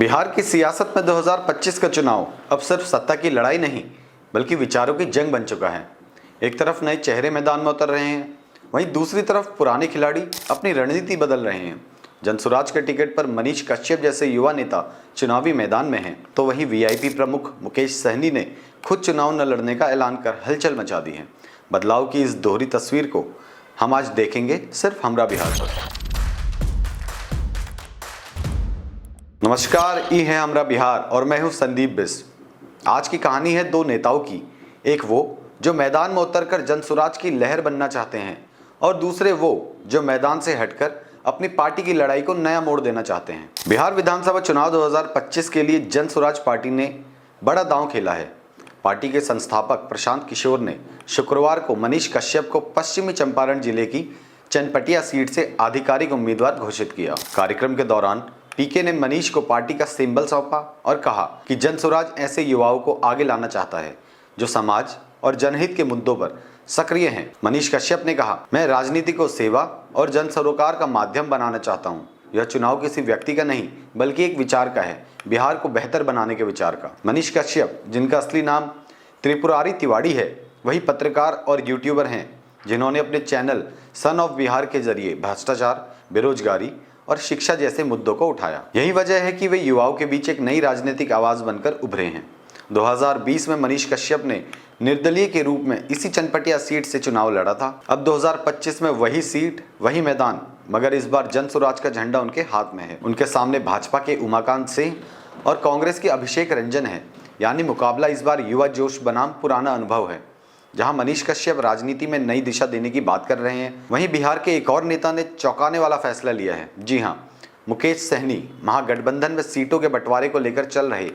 बिहार की सियासत में 2025 का चुनाव अब सिर्फ सत्ता की लड़ाई नहीं बल्कि विचारों की जंग बन चुका है। एक तरफ नए चेहरे मैदान में उतर रहे हैं, वहीं दूसरी तरफ पुराने खिलाड़ी अपनी रणनीति बदल रहे हैं। जनसुराज के टिकट पर मनीष कश्यप जैसे युवा नेता चुनावी मैदान में हैं, तो वहीं वीआईपी प्रमुख मुकेश सहनी ने खुद चुनाव न लड़ने का ऐलान कर हलचल मचा दी है। बदलाव की इस दोहरी तस्वीर को हम आज देखेंगे सिर्फ हमरा बिहार पर। नमस्कार, ये है हमरा बिहार और मैं हूं संदीप बिष्ट। आज की कहानी है दो नेताओं की, एक वो जो मैदान में उतरकर जनसुराज की लहर बनना चाहते हैं और दूसरे वो जो मैदान से हटकर अपनी पार्टी की लड़ाई को नया मोड़ देना चाहते हैं। बिहार विधानसभा चुनाव 2025 के लिए जनसुराज पार्टी ने बड़ा दांव खेला है। पार्टी के संस्थापक प्रशांत किशोर ने शुक्रवार को मनीष कश्यप को पश्चिमी चंपारण जिले की चनपटिया सीट से आधिकारिक उम्मीदवार घोषित किया। कार्यक्रम के दौरान पीके ने मनीष को पार्टी का सिंबल सौंपा और कहा कि जनसुराज ऐसे युवाओं को आगे लाना चाहता है जो समाज और जनहित के मुद्दों पर सक्रिय हैं। मनीष कश्यप ने कहा, मैं राजनीति को सेवा और जन सरोकार का माध्यम बनाना चाहता हूं। यह चुनाव किसी व्यक्ति का नहीं बल्कि एक विचार का है, बिहार को बेहतर बनाने के विचार का। मनीष कश्यप, जिनका असली नाम त्रिपुरारी तिवारी है, वही पत्रकार और यूट्यूबर हैं जिन्होंने अपने चैनल सन ऑफ बिहार के जरिए भ्रष्टाचार, बेरोजगारी और शिक्षा जैसे मुद्दों को उठाया। यही वजह है कि वे युवाओं के बीच एक नई राजनीतिक आवाज बनकर उभरे हैं। 2020 में मनीष कश्यप ने निर्दलीय के रूप में इसी चनपटिया सीट से चुनाव लड़ा था। अब 2025 में वही सीट, वही मैदान, मगर इस बार जनसुराज का झंडा उनके हाथ में है। उनके सामने भाजपा के उमाकांत सिंह और कांग्रेस के अभिषेक रंजन है। यानी मुकाबला इस बार युवा जोश बनाम पुराना अनुभव है। जहां मनीष कश्यप राजनीति में नई दिशा देने की बात कर रहे हैं, वहीं बिहार के एक और नेता ने चौंकाने वाला फैसला लिया है। जी हां, मुकेश सहनी महागठबंधन में सीटों के बंटवारे को लेकर चल रहे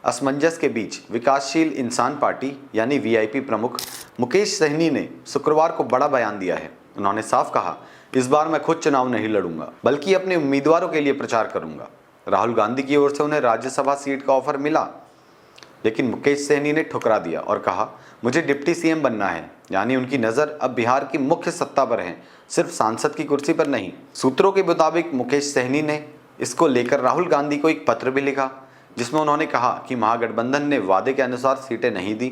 असमंजस के बीच विकासशील इंसान पार्टी यानी वीआईपी प्रमुख मुकेश सहनी ने शुक्रवार को बड़ा बयान दिया है। उन्होंने साफ कहा, इस बार मैं खुद चुनाव नहीं लड़ूंगा बल्कि अपने उम्मीदवारों के लिए प्रचार करूंगा। राहुल गांधी की ओर से उन्हें राज्यसभा सीट का ऑफर मिला, लेकिन मुकेश सहनी ने ठुकरा दिया और कहा, मुझे डिप्टी सीएम बनना है। यानी उनकी नज़र अब बिहार की मुख्य सत्ता पर है, सिर्फ सांसद की कुर्सी पर नहीं। सूत्रों के मुताबिक मुकेश सहनी ने इसको लेकर राहुल गांधी को एक पत्र भी लिखा, जिसमें उन्होंने कहा कि महागठबंधन ने वादे के अनुसार सीटें नहीं दी।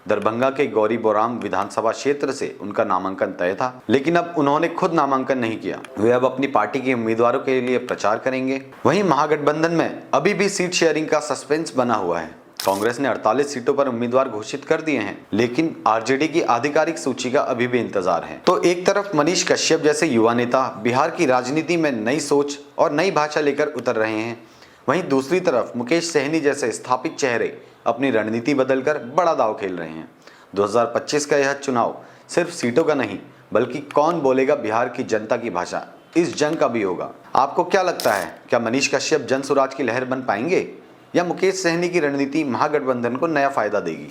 दरभंगा के गौरी बोराम विधानसभा क्षेत्र से उनका नामांकन तय था, लेकिन अब उन्होंने खुद नामांकन नहीं किया। वे अब अपनी पार्टी के उम्मीदवारों के लिए प्रचार करेंगे। वहीं महागठबंधन में अभी भी सीट शेयरिंग का सस्पेंस बना हुआ है। कांग्रेस ने 48 सीटों पर उम्मीदवार घोषित कर दिए हैं, लेकिन आरजेडी की आधिकारिक सूची का अभी भी इंतजार है। तो एक तरफ मनीष कश्यप जैसे युवा नेता बिहार की राजनीति में नई सोच और नई भाषा लेकर उतर रहे हैं, वहीं दूसरी तरफ मुकेश सहनी जैसे स्थापित चेहरे अपनी रणनीति बदलकर बड़ा दांव खेल रहे हैं। 2025 का यह चुनाव सिर्फ सीटों का नहीं बल्कि कौन बोलेगा बिहार की जनता की भाषा, इस जंग का भी होगा। आपको क्या लगता है, क्या मनीष कश्यप जनसुराज की लहर बन पाएंगे या मुकेश सहनी की रणनीति महागठबंधन को नया फायदा देगी?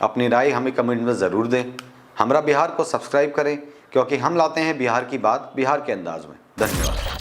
अपनी राय हमें कमेंट में जरूर दें। हमरा बिहार को सब्सक्राइब करें, क्योंकि हम लाते हैं बिहार की बात बिहार के अंदाज में। धन्यवाद।